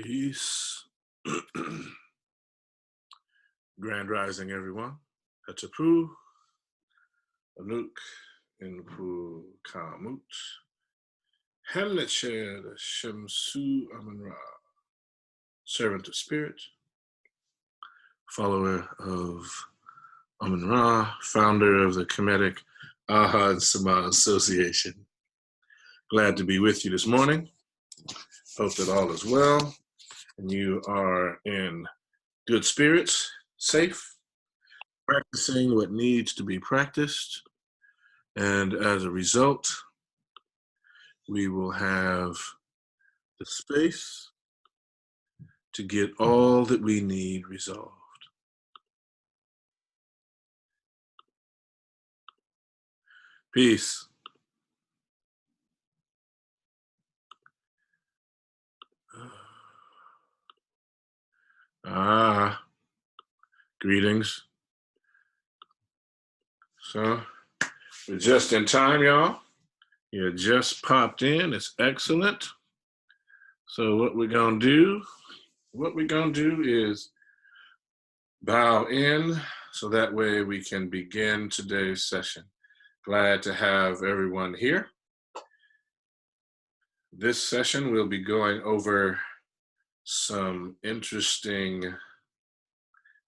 Peace. Grand Rising, everyone. Hatapu, Anuk, Inpu, Kamut, Hemnetched, Shemsu Amun-Ra, servant of spirit, follower of Amun-Ra, founder of the Khemetic Aha and Sama Association. Glad to be with you this morning. Hope that all is well and you are in good spirits, safe, practicing what needs to be practiced. And as a result, we will have the space to get all that we need resolved. Peace. Greetings. So, we're just in time, y'all. You just popped in. It's excellent. So what we're gonna do is bow in so that way we can begin today's session. Glad to have everyone here. This session we'll be going over some interesting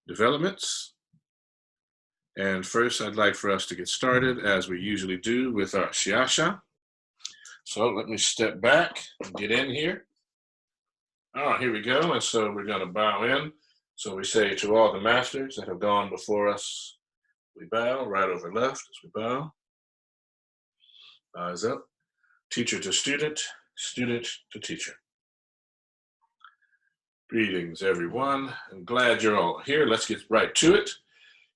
developments. And first, I'd like for us to get started, as we usually do, with our KhASA. So let me step back and get in here. All right, here we go. And so we're going to bow in. So we say to all the masters that have gone before us, we bow, right over left as we bow. Eyes up. Teacher to student, student to teacher. Greetings, everyone. I'm glad you're all here. Let's get right to it.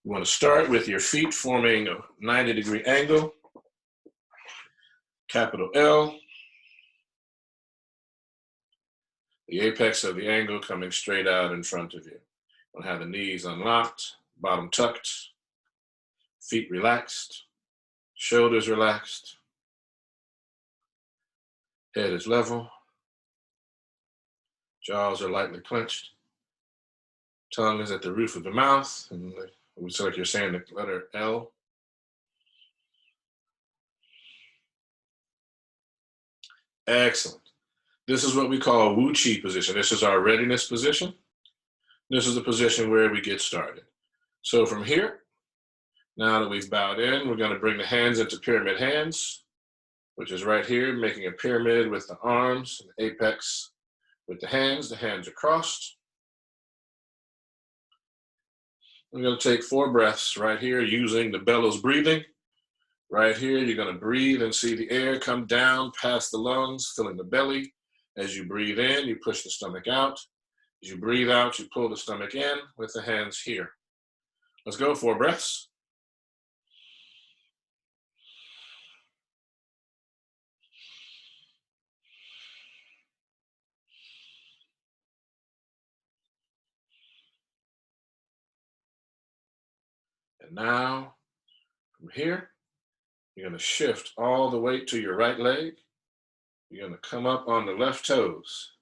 You want to start with your feet forming a 90-degree angle, capital L. The apex of the angle coming straight out in front of you. You want to have the knees unlocked, bottom tucked, feet relaxed, shoulders relaxed, head is level, jaws are lightly clenched, tongue is at the roof of the mouth, and it's like you're saying the letter L. Excellent. This is what we call Wu Chi position. This is our readiness position. This is the position where we get started. So from here, now that we've bowed in, we're going to bring the hands into pyramid hands, which is right here, making a pyramid with the arms and the apex with the hands are crossed. We're going to take 4 breaths right here using the bellows breathing. Right here, you're going to breathe and see the air come down past the lungs, filling the belly. As you breathe in, you push the stomach out. As you breathe out, you pull the stomach in with the hands here. Let's go, 4 breaths. And now, from here, you're going to shift all the weight to your right leg. You're going to come up on the left toes.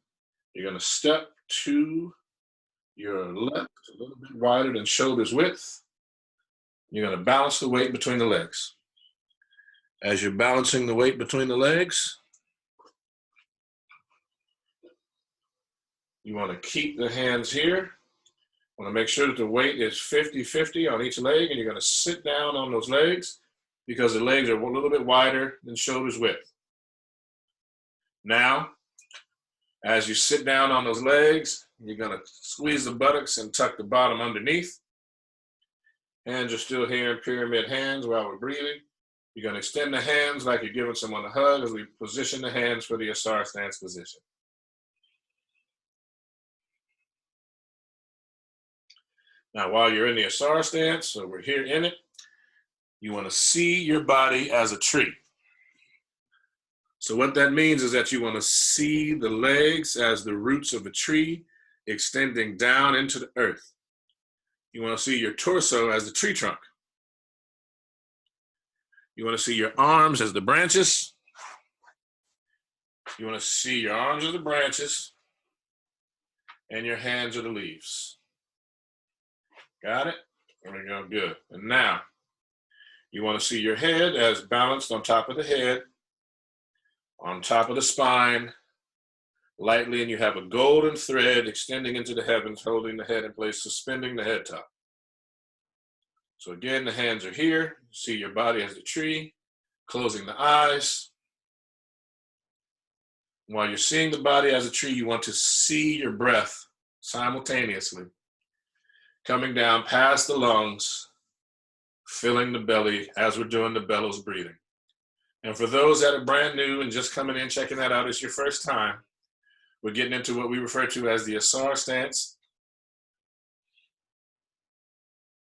You're going to step to your left, a little bit wider than shoulders width. You're going to balance the weight between the legs. As you're balancing the weight between the legs, you want to keep the hands here. You want to make sure that the weight is 50-50 on each leg, and you're going to sit down on those legs because the legs are a little bit wider than shoulders width. Now, as you sit down on those legs, you're going to squeeze the buttocks and tuck the bottom underneath. Hands are still here in pyramid hands while we're breathing. You're going to extend the hands like you're giving someone a hug as we position the hands for the Asar Stance position. Now, while you're in the Asar Stance, so we're here in it, you want to see your body as a tree. So what that means is that you want to see the legs as the roots of a tree extending down into the earth. You want to see your torso as the tree trunk. You want to see your arms as the branches. You want to see your arms as the branches. and your hands are the leaves. Got it? There we go, good. And now, you want to see your head as balanced on top of the head, on top of the spine, lightly, and you have a golden thread extending into the heavens, holding the head in place, suspending the head top. So again, the hands are here. See your body as a tree, closing the eyes. While you're seeing the body as a tree, you want to see your breath simultaneously coming down past the lungs, filling the belly as we're doing the bellows breathing. And for those that are brand new and just coming in, checking that out, it's your first time, we're getting into what we refer to as the Asar Stance.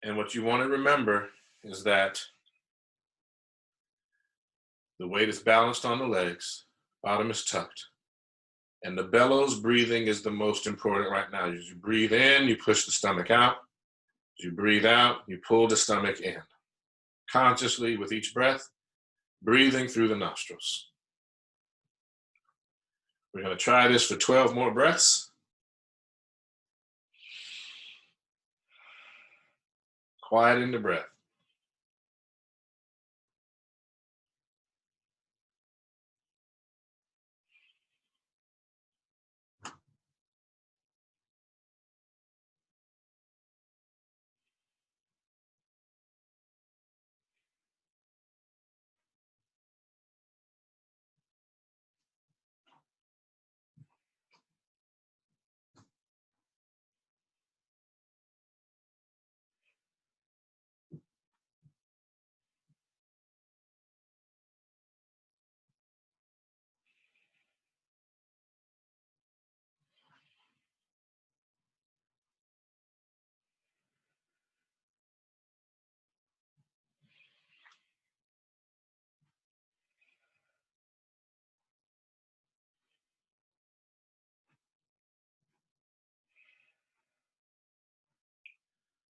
And what you want to remember is that the weight is balanced on the legs, bottom is tucked. And the bellows breathing is the most important right now. As you breathe in, you push the stomach out. As you breathe out, you pull the stomach in. Consciously, with each breath, breathing through the nostrils. We're going to try this for 12 more breaths. Quieting the breath.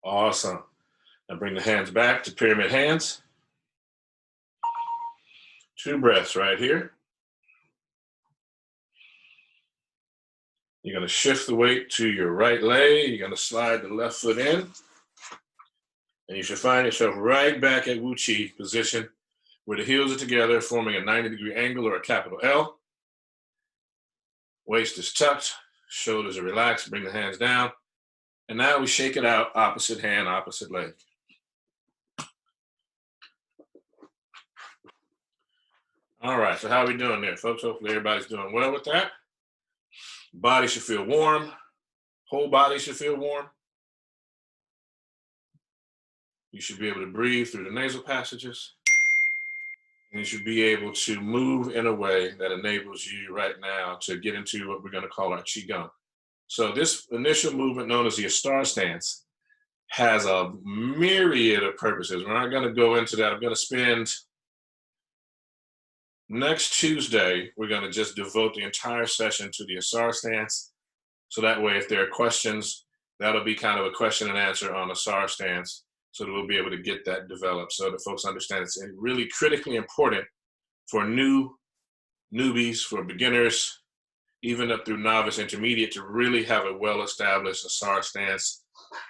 Awesome. Now bring the hands back to pyramid hands. 2 breaths right here. You're going to shift the weight to your right leg. You're going to slide the left foot in. And you should find yourself right back at Wu Chi position where the heels are together, forming a 90-degree angle or a capital L. Waist is tucked, shoulders are relaxed. Bring the hands down. And now we shake it out, opposite hand, opposite leg. All right, so how are we doing there, folks? Hopefully everybody's doing well with that. Body should feel warm. Whole body should feel warm. You should be able to breathe through the nasal passages. And you should be able to move in a way that enables you right now to get into what we're going to call our Qigong. So this initial movement, known as the Asar Stance, has a myriad of purposes. We're not going to go into that. I'm going to spend next Tuesday, we're going to just devote the entire session to the Asar Stance. So that way, if there are questions, that'll be kind of a question and answer on Asar Stance, so that we'll be able to get that developed so that folks understand it's really critically important for newbies, for beginners, even up through novice intermediate, to really have a well-established Asar Stance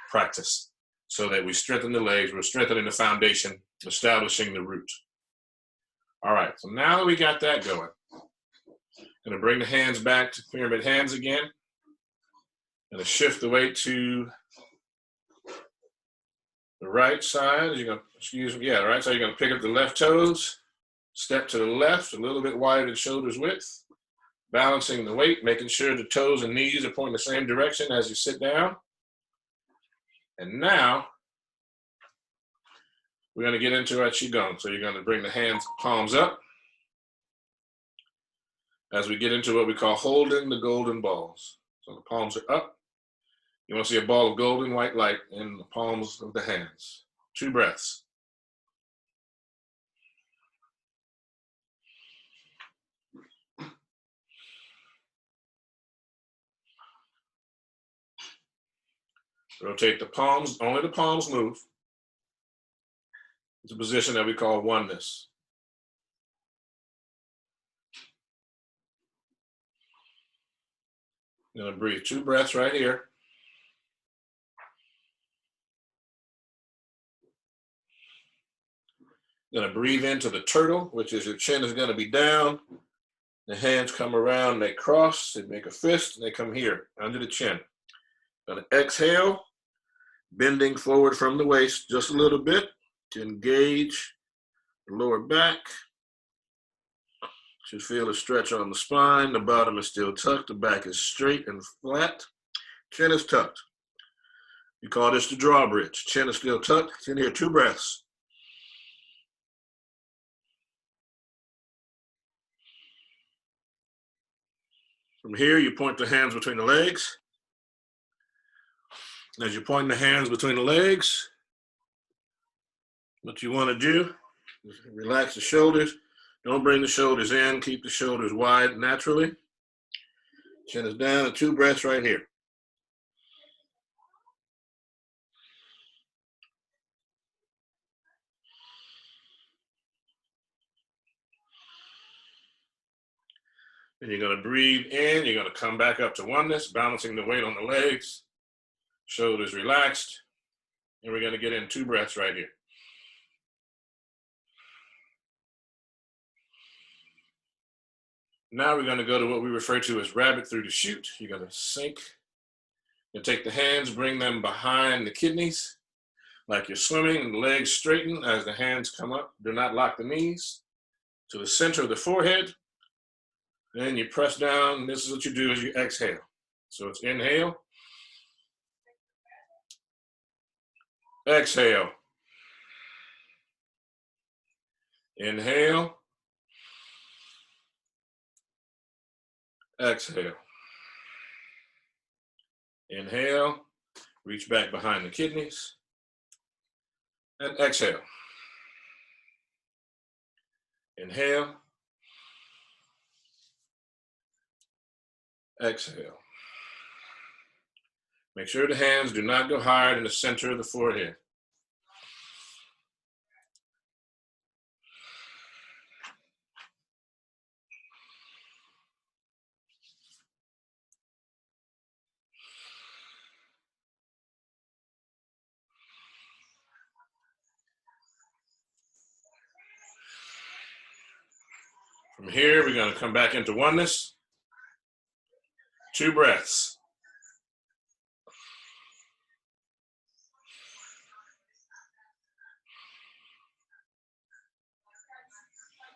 practice so that we strengthen the legs, we're strengthening the foundation, establishing the root. All right, so now that we got that going, I'm going to bring the hands back to pyramid hands again. I'm going to shift the weight to the right side. You're going to, right side. You're going to pick up the left toes, step to the left, a little bit wider than shoulders width, balancing the weight, making sure the toes and knees are pointing the same direction as you sit down. And now we're going to get into our Qigong. So you're going to bring the hands, palms up, as we get into what we call holding the golden balls. So the palms are up. You want to see a ball of golden white light in the palms of the hands. 2 breaths. Rotate the palms, only the palms move. It's a position that we call oneness. You're gonna breathe 2 breaths right here. You're gonna breathe into the turtle, which is your chin is gonna be down. The hands come around, they cross, they make a fist, and they come here, under the chin. Gonna exhale, bending forward from the waist just a little bit to engage the lower back. Should feel a stretch on the spine. The bottom is still tucked, the back is straight and flat. Chin is tucked. We call this the drawbridge. Chin is still tucked. It's in here, 2 breaths. From here, you point the hands between the legs. As you point the hands between the legs, what you want to do is relax the shoulders. Don't bring the shoulders in. Keep the shoulders wide naturally. Chin is down, and 2 breaths right here. Then you're going to breathe in. You're going to come back up to oneness, balancing the weight on the legs. Shoulders relaxed. And we're going to get in 2 breaths right here. Now we're going to go to what we refer to as rabbit through the chute. You're going to sink. You take the hands, bring them behind the kidneys, like you're swimming, and the legs straighten as the hands come up. Do not lock the knees. To the center of the forehead. Then you press down. This is what you do as you exhale. So it's inhale. Exhale. Inhale. Exhale. Inhale. Reach back behind the kidneys. And exhale. Inhale. Exhale. Make sure the hands do not go hard in the center of the forehead. From here, we're going to come back into oneness. 2 breaths.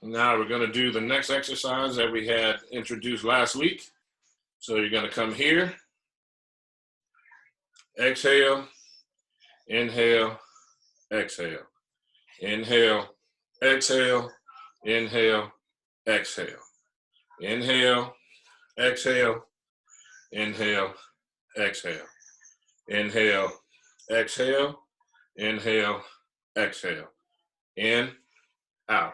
Now we're going to do the next exercise that we had introduced last week. So you're going to come here. Exhale. Inhale. Exhale. Inhale. Exhale. Inhale. Exhale. Inhale. Exhale. Inhale. Exhale. Inhale. Exhale. Inhale. Exhale. In. Out.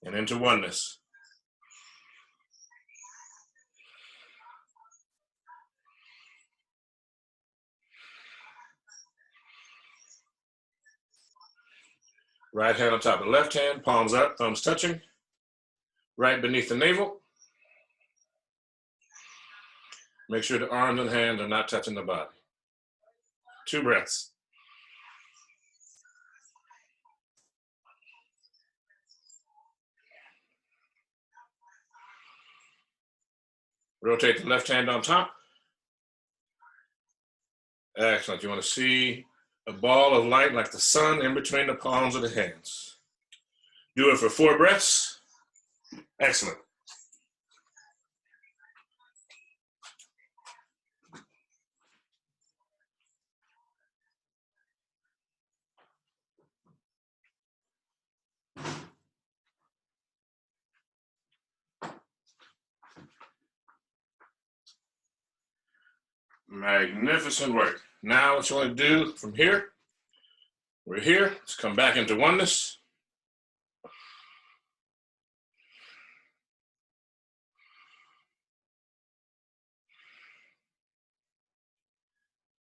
And into oneness. Right hand on top of the left hand, palms up, thumbs touching. Right beneath the navel. Make sure the arms and hands are not touching the body. 2 breaths. Rotate the left hand on top. Excellent. You want to see a ball of light like the sun in between the palms of the hands. Do it for 4 breaths. Excellent. Magnificent work. Now what you want to do from here, we're here. Let's come back into oneness.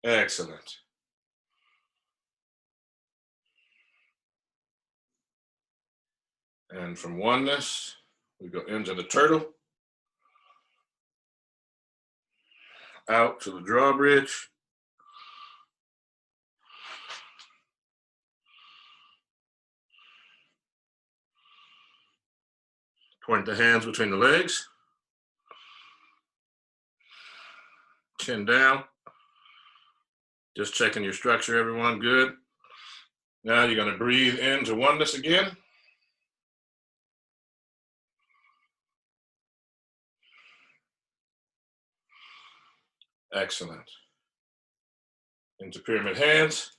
Excellent. And from oneness, we go into the turtle, out to the drawbridge, point the hands between the legs, chin down, just checking your structure, everyone, good. Now you're going to breathe into oneness again. Excellent. Into pyramid hands.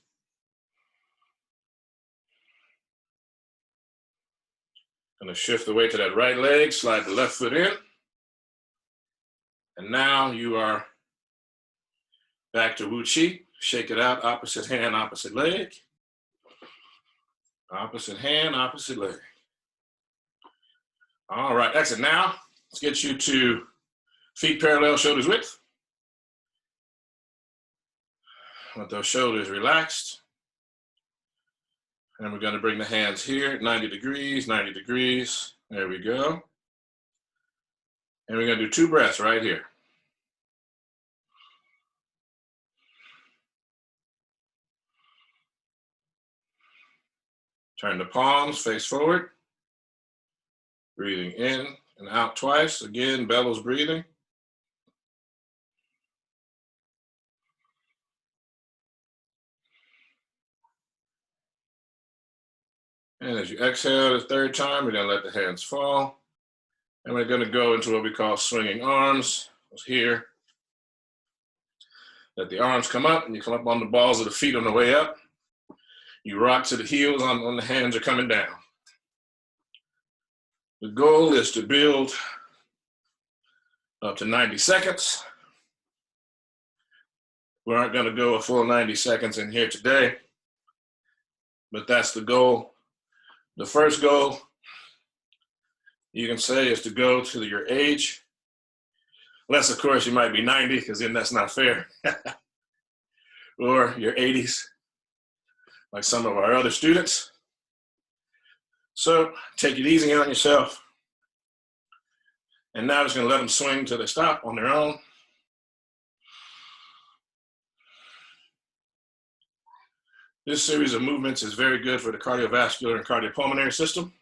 Going to shift the weight to that right leg, slide the left foot in. And now you are back to Wu Qi. Shake it out, opposite hand, opposite leg. Opposite hand, opposite leg. All right, excellent. Now, let's get you to feet parallel, shoulders width. With those shoulders relaxed. And we're going to bring the hands here, 90 degrees, 90 degrees. There we go. And we're going to do 2 breaths right here. Turn the palms, face forward. Breathing in and out twice. Again, bellows breathing. And as you exhale the 3rd time, we're going to let the hands fall. And we're going to go into what we call swinging arms. Here. Let the arms come up, and you come up on the balls of the feet on the way up. You rock to the heels on the hands are coming down. The goal is to build up to 90 seconds. We aren't going to go a full 90 seconds in here today, but that's the goal. The first goal, you can say, is to go to your age. Unless, of course, you might be 90, because then that's not fair. Or your 80s, like some of our other students. So take it easy on yourself. And now just going to let them swing till they stop on their own. This series of movements is very good for the cardiovascular and cardiopulmonary system.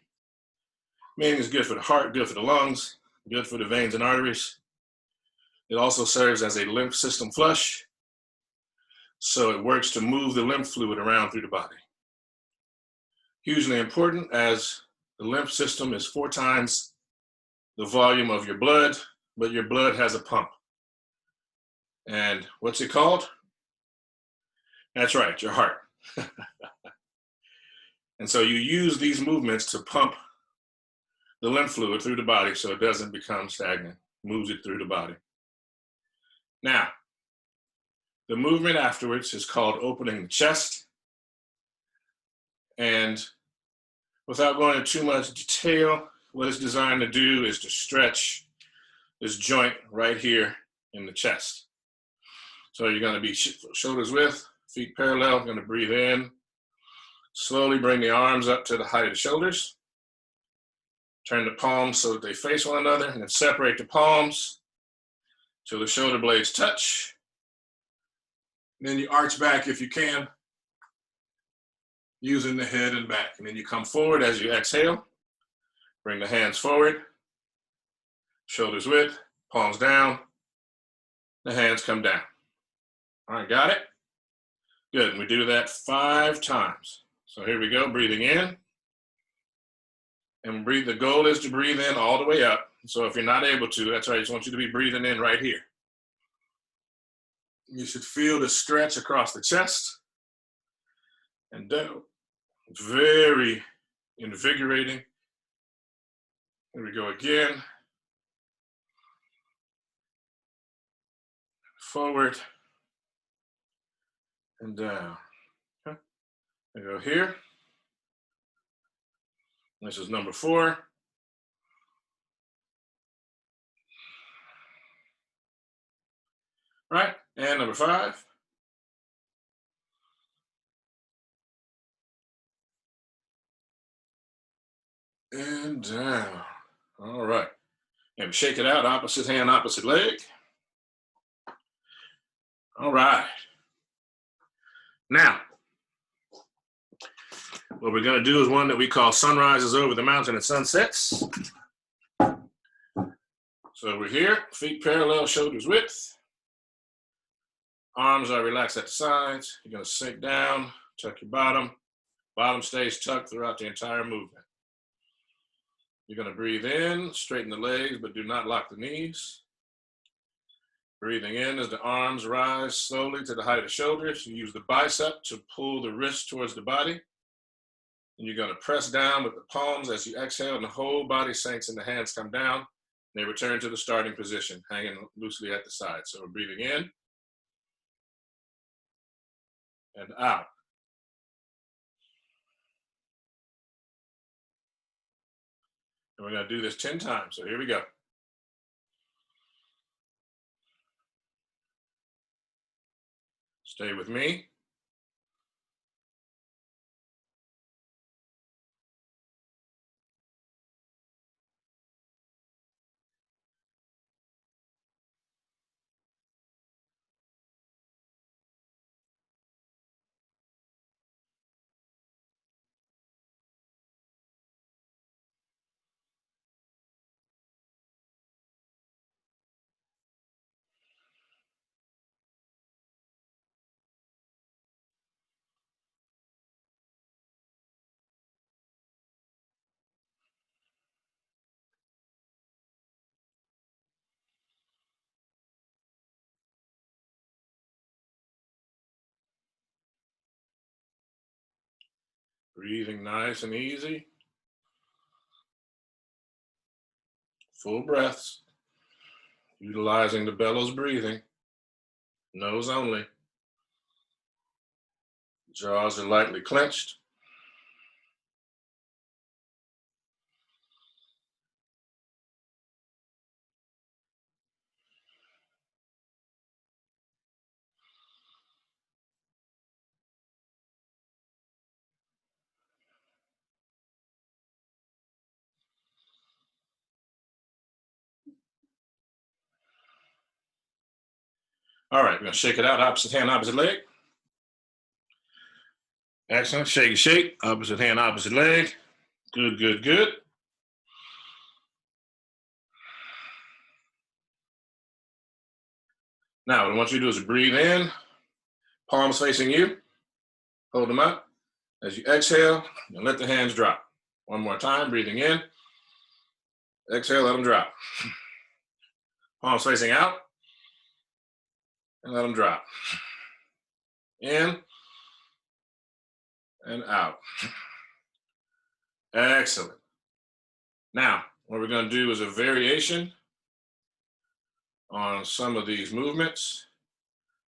Meaning it's good for the heart, good for the lungs, good for the veins and arteries. It also serves as a lymph system flush. So it works to move the lymph fluid around through the body. Hugely important, as the lymph system is 4 times the volume of your blood, but your blood has a pump. And what's it called? That's right, your heart. And so you use these movements to pump the lymph fluid through the body so it doesn't become stagnant, moves it through the body. Now, the movement afterwards is called opening the chest. And without going into too much detail, what it's designed to do is to stretch this joint right here in the chest. So you're going to be shoulders width, feet parallel, going to breathe in. Slowly bring the arms up to the height of the shoulders. Turn the palms so that they face one another, and then separate the palms till the shoulder blades touch. And then you arch back if you can, using the head and back. And then you come forward as you exhale. Bring the hands forward, shoulders width, palms down, the hands come down. All right, got it? Good, and we do that 5 times. So here we go, breathing in. And breathe, the goal is to breathe in all the way up. So if you're not able to, that's right, I just want you to be breathing in right here. You should feel the stretch across the chest and down. It's very invigorating. Here we go again. Forward and down. Okay. I go here. This is number 4. Right, and number 5. And down. All right. And shake it out, opposite hand, opposite leg. All right. Now, what we're going to do is one that we call sunrises over the mountain and sunsets. So we're here, feet parallel, shoulders width. Arms are relaxed at the sides. You're going to sink down, tuck your bottom. Bottom stays tucked throughout the entire movement. You're going to breathe in, straighten the legs, but do not lock the knees. Breathing in as the arms rise slowly to the height of shoulders. You use the bicep to pull the wrist towards the body. And you're going to press down with the palms as you exhale, and the whole body sinks and the hands come down. They return to the starting position, hanging loosely at the side. So we're breathing in and out. And we're going to do this 10 times. So here we go. Stay with me. Breathing nice and easy. Full breaths. Utilizing the bellows breathing. Nose only. Jaws are lightly clenched. All right, we're going to shake it out. Opposite hand, opposite leg. Excellent. Shake, shake. Opposite hand, opposite leg. Good, good, good. Now, what I want you to do is breathe in, palms facing you. Hold them up. As you exhale, and let the hands drop. One more time, breathing in. Exhale, let them drop. Palms facing out. And let them drop. In and out. Excellent. Now, what we're going to do is a variation on some of these movements.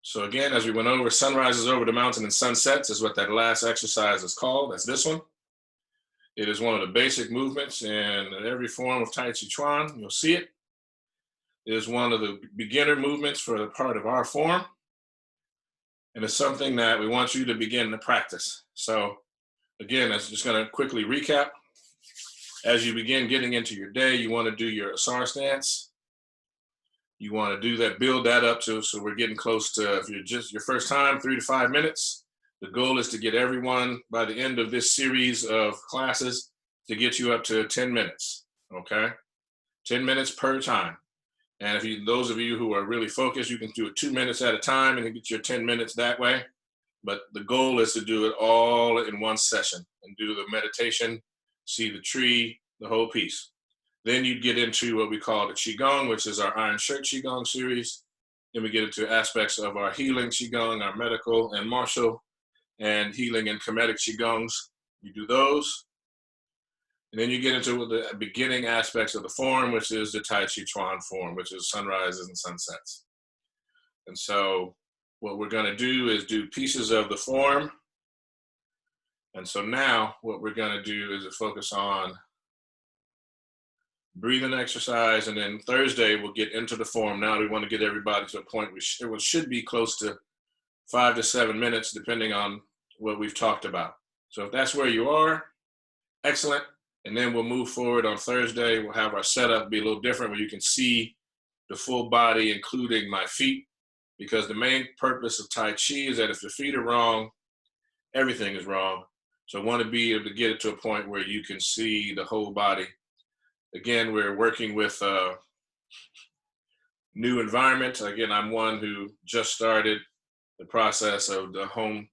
So again, as we went over, sunrises over the mountain and sunsets is what that last exercise is called. That's this one. It is one of the basic movements in every form of Tai Chi Chuan. You'll see it. It is one of the beginner movements for the part of our form. And it's something that we want you to begin to practice. So again, that's just going to quickly recap. As you begin getting into your day, you want to do your Asar Stance. You want to do that, build that up to, so we're getting close to, if you're just your first time, 3 to 5 minutes. The goal is to get everyone by the end of this series of classes to get you up to 10 minutes, okay? 10 minutes per time. And if you, those of you who are really focused, you can do it 2 minutes at a time and get your 10 minutes that way. But the goal is to do it all in one session and do the meditation, see the tree, the whole piece. Then you get into what we call the Qigong, which is our Iron Shirt Qigong series. Then we get into aspects of our healing Qigong, our medical and martial, and healing and Khemetic Qigongs. You do those. And then you get into the beginning aspects of the form, which is the Tai Chi Chuan form, which is sunrises and sunsets. And so what we're going to do is do pieces of the form. And so now what we're going to do is focus on breathing exercise. And then Thursday we'll get into the form. Now we want to get everybody to a point which it should be close to 5 to 7 minutes, depending on what we've talked about. So if that's where you are, excellent. And then we'll move forward on Thursday. We'll have our setup be a little different where you can see the full body, including my feet, because the main purpose of Tai Chi is that if the feet are wrong, everything is wrong. So I want to be able to get it to a point where you can see the whole body. Again, we're working with a new environment. Again, I'm one who just started the process of the home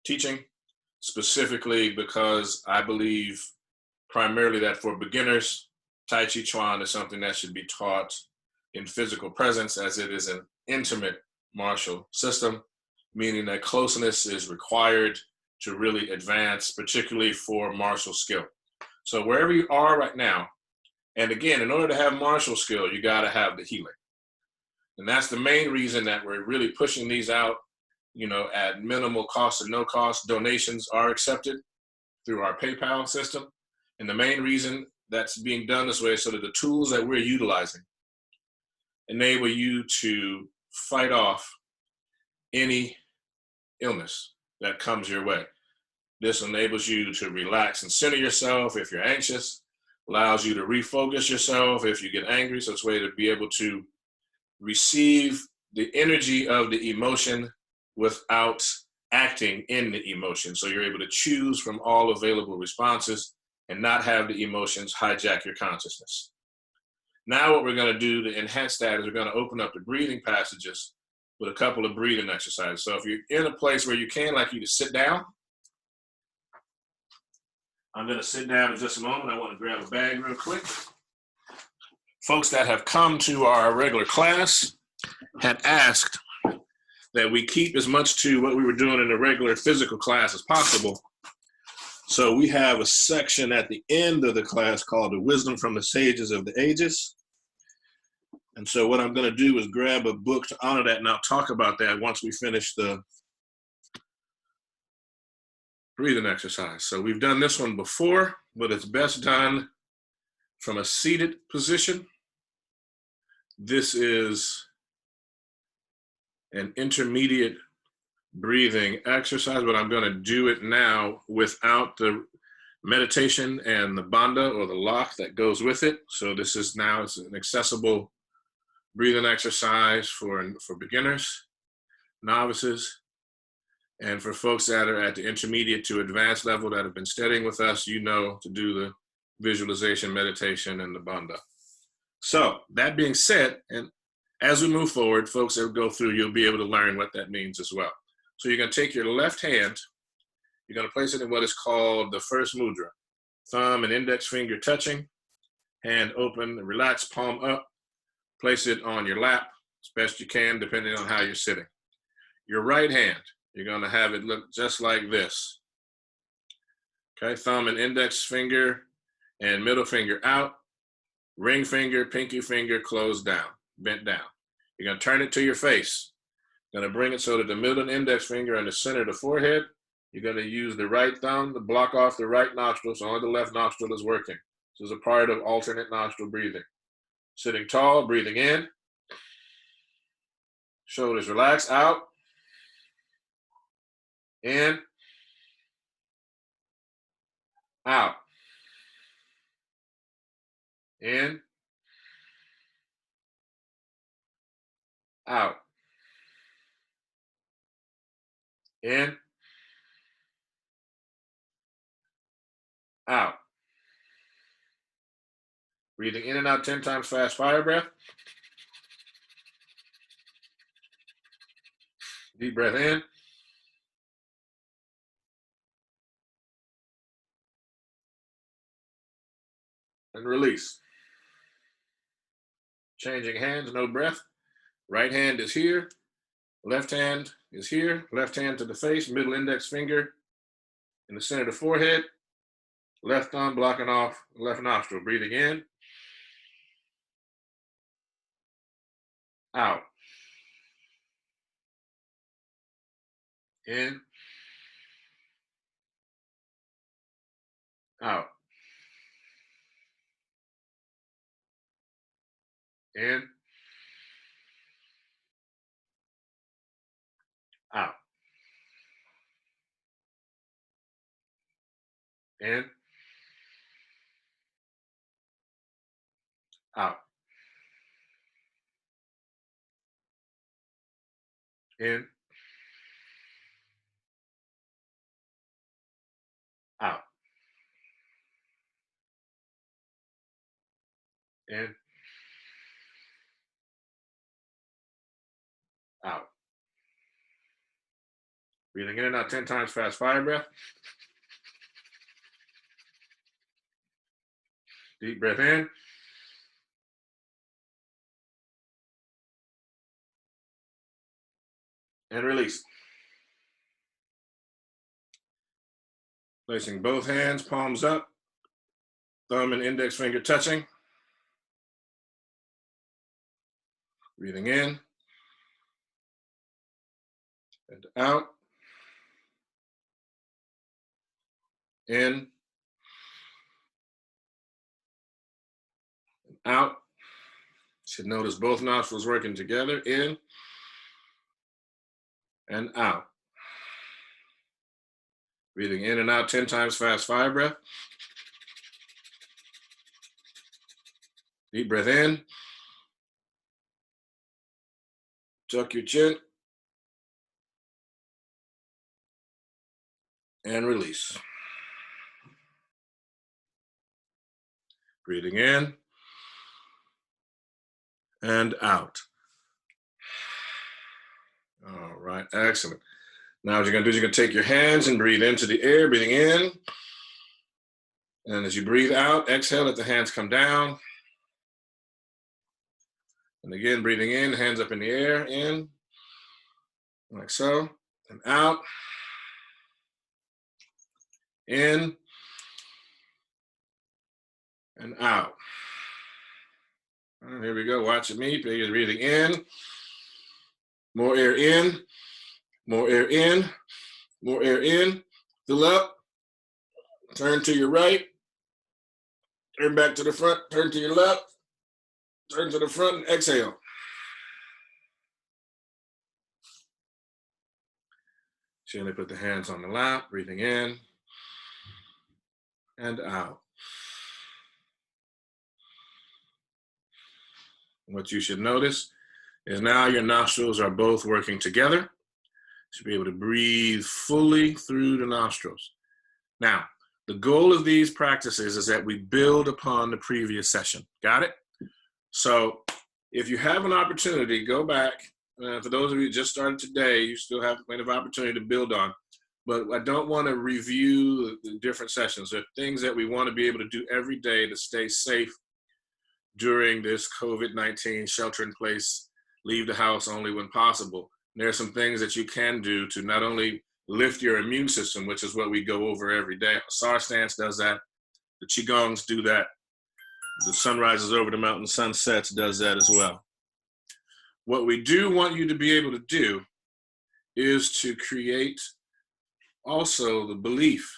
teaching, specifically because I believe primarily that for beginners, Tai Chi Chuan is something that should be taught in physical presence, as it is an intimate martial system, meaning that closeness is required to really advance, particularly for martial skill. So wherever you are right now, and again, in order to have martial skill, you got to have the healing. And that's the main reason that we're really pushing these out, at minimal cost or no cost. Donations are accepted through our PayPal system. And the main reason that's being done this way is so that the tools that we're utilizing enable you to fight off any illness that comes your way. This enables you to relax and center yourself if you're anxious, allows you to refocus yourself if you get angry. So it's a way to be able to receive the energy of the emotion without acting in the emotion. So you're able to choose from all available responses and not have the emotions hijack your consciousness. Now what we're going to do to enhance that is we're going to open up the breathing passages with a couple of breathing exercises. So if you're in a place where you can, like you to sit down, I'm going to sit down in just a moment. I want to grab a bag real quick. Folks that have come to our regular class had asked that we keep as much to what we were doing in the regular physical class as possible. So we have a section at the end of the class called The Wisdom from the Sages of the Ages. And so what I'm going to do is grab a book to honor that, and I'll talk about that once we finish the breathing exercise. So we've done this one before, but it's best done from a seated position. This is an intermediate breathing exercise, but I'm going to do it now without the meditation and the bandha or the lock that goes with it. So this is now, it's an accessible breathing exercise for beginners, novices, and for folks that are at the intermediate to advanced level that have been studying with us, to do the visualization, meditation, and the bandha. So that being said, and as we move forward, folks that go through, you'll be able to learn what that means as well. So you're going to take your left hand, you're going to place it in what is called the first mudra. Thumb and index finger touching, hand open, relax, palm up, place it on your lap as best you can, depending on how you're sitting. Your right hand, you're going to have it look just like this. Okay, thumb and index finger and middle finger out, ring finger, pinky finger closed down, bent down. You're going to turn it to your face. You're going to bring it so that the middle and index finger are in the center of the forehead. You're going to use the right thumb to block off the right nostril, so only the left nostril is working. This is a part of alternate nostril breathing. Sitting tall, breathing in. Shoulders relaxed, out. In. Out. In. Out. In. Out. Breathing in and out 10 times fast fire breath. Deep breath in. And release. Changing hands, no breath. Right hand is here. Left hand is here. Left hand to the face, middle index finger in the center of the forehead. Left thumb blocking off left nostril. Breathing in. Out. In. Out. In. Out. In. out, in, out, in, out. Breathing in and out 10 times fast fire breath. Deep breath in. And release. Placing both hands, palms up, thumb and index finger touching. Breathing in and out. In and out. Should notice both nostrils working together. In and out. Breathing in and out 10 times fast fire breath. Deep breath in. Tuck your chin. And release. Breathing in and out. All right, excellent. Now what you're gonna do is you're gonna take your hands and breathe into the air, breathing in. And as you breathe out, exhale, let the hands come down. And again, breathing in, hands up in the air, in, like so, and out, in, and out. All right, here we go, watch me, breathing in, more air in, more air in, more air in, fill up, turn to your right, turn back to the front, turn to your left, turn to the front, and exhale. Gently put the hands on the lap, breathing in and out. What you should notice is now your nostrils are both working together. You should be able to breathe fully through the nostrils. Now, the goal of these practices is that we build upon the previous session. Got it? So if you have an opportunity, go back. For those of you who just started today, you still have plenty of opportunity to build on. But I don't want to review the different sessions. There are things that we want to be able to do every day to stay safe during this COVID-19 shelter in place, leave the house only when possible. There are some things that you can do to not only lift your immune system, which is what we go over every day. Asar Stance does that. The Qigongs do that. The sunrises over the mountain, sunsets does that as well. What we do want you to be able to do is to create also the belief.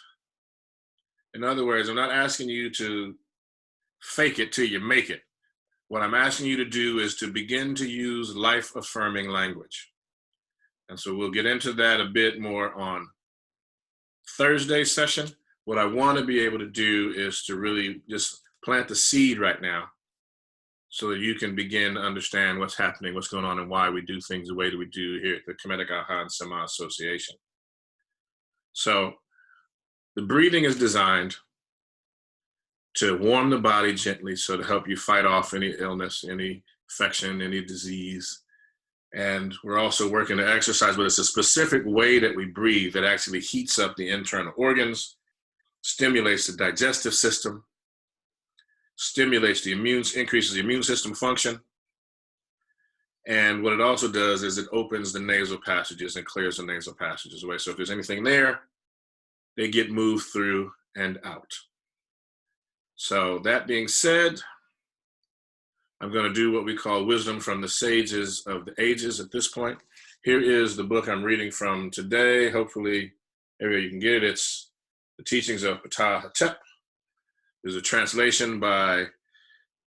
In other words, I'm not asking you to fake it till you make it. What I'm asking you to do is to begin to use life-affirming language. And so we'll get into that a bit more on Thursday's session. What I want to be able to do is to really just plant the seed right now so that you can begin to understand what's happening, what's going on, and why we do things the way that we do here at the Khemetic Aha and KhASA Association. So the breathing is designed to warm the body gently, so to help you fight off any illness, any infection, any disease. And we're also working to exercise, but it's a specific way that we breathe that actually heats up the internal organs, stimulates the digestive system, stimulates the increases the immune system function. And what it also does is it opens the nasal passages and clears the nasal passages away. So if there's anything there, they get moved through and out. So that being said, I'm going to do what we call wisdom from the sages of the ages at this point. Here is the book I'm reading from today. Hopefully, everywhere you can get it. It's The Teachings of Ptah. There's a translation by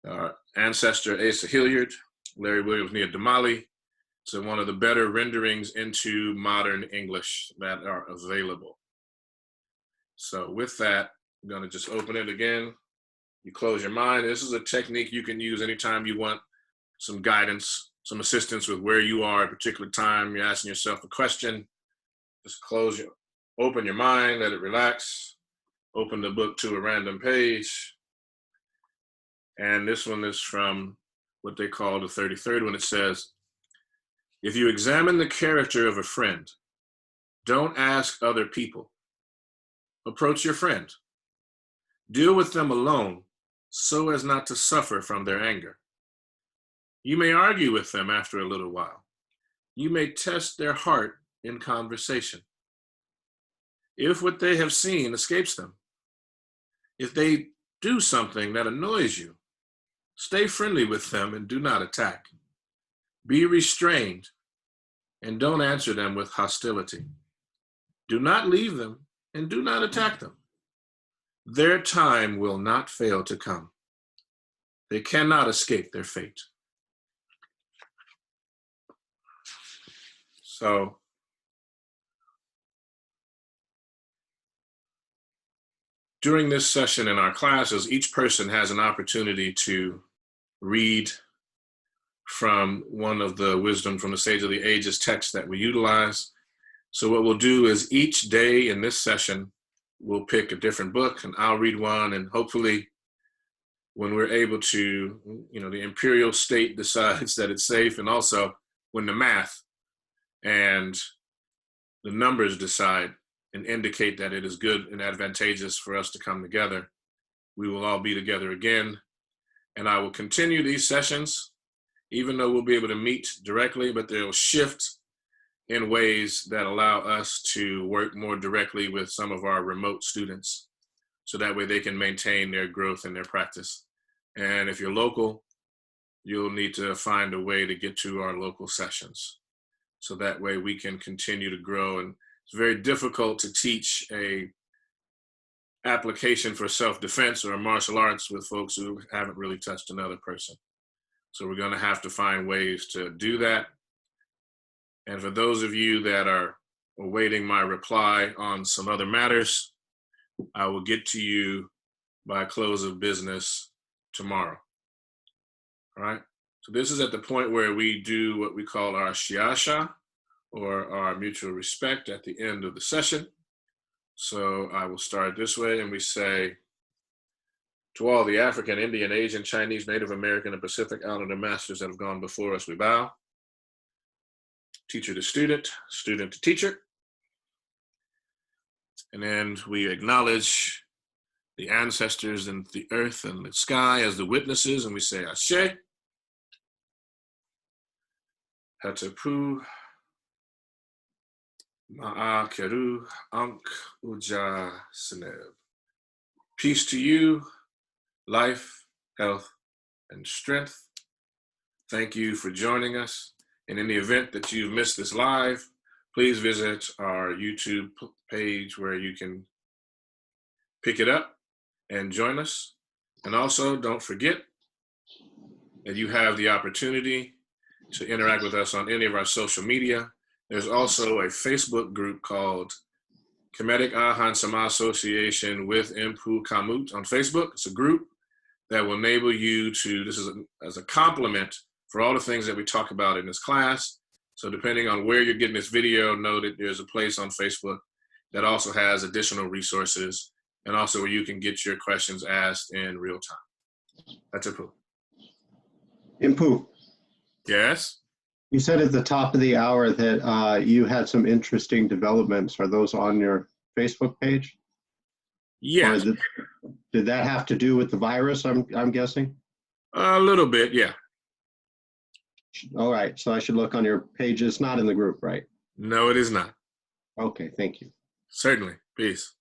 our ancestor Asa Hilliard, Larry Williams Nia Damali. It's one of the better renderings into modern English that are available. So with that, I'm going to just open it again. You close your mind. This is a technique you can use anytime you want some guidance, some assistance with where you are at a particular time. You're asking yourself a question. Just open your mind, let it relax. Open the book to a random page. And this one is from what they call the 33rd one. It says, if you examine the character of a friend, don't ask other people. Approach your friend. Deal with them alone so as not to suffer from their anger. You may argue with them after a little while. You may test their heart in conversation. If what they have seen escapes them, if they do something that annoys you, stay friendly with them and do not attack. Be restrained and don't answer them with hostility. Do not leave them and do not attack them. Their time will not fail to come. They cannot escape their fate. So, during this session in our classes, each person has an opportunity to read from one of the Wisdom from the Sage of the Ages texts that we utilize. So what we'll do is each day in this session, we'll pick a different book and I'll read one, and hopefully when we're able to, the imperial state decides that it's safe, and also when the math and the numbers decide and indicate that it is good and advantageous for us to come together, we will all be together again. And I will continue these sessions, even though we'll be able to meet directly, but they'll shift in ways that allow us to work more directly with some of our remote students, so that way they can maintain their growth and their practice. And if you're local, you'll need to find a way to get to our local sessions, so that way we can continue to grow. And it's very difficult to teach a application for self-defense or martial arts with folks who haven't really touched another person. So we're going to have to find ways to do that. And for those of you that are awaiting my reply on some other matters, I will get to you by close of business tomorrow. All right. So this is at the point where we do what we call our KhASA, or our mutual respect, at the end of the session. So I will start this way, and we say, to all the African, Indian, Asian, Chinese, Native American, and Pacific Islander masters that have gone before us, we bow. Teacher to student, student to teacher. And then we acknowledge the ancestors and the earth and the sky as the witnesses, and we say, Ashe, Hatapu, Ma'a Keru, Ankh Uja Seneb. Peace to you, life, health, and strength. Thank you for joining us. And in the event that you've missed this live, please visit our YouTube page where you can pick it up and join us. And also, don't forget that you have the opportunity to interact with us on any of our social media. There's also a Facebook group called Khemetic Aha and Sama Association with Mpu Kamut on Facebook. It's a group that will enable you to, this is as a compliment for all the things that we talk about in this class. So depending on where you're getting this video, know that there's a place on Facebook that also has additional resources, and also where you can get your questions asked in real time. That's it, Pooh. Impu, Yes? you said at the top of the hour that you had some interesting developments. Are those on your Facebook page? Yes. Did that have to do with the virus, I'm guessing? A little bit, yeah. All right, so I should look on your page. It's not in the group, right? No, it is not. Okay, thank you. Certainly. Peace.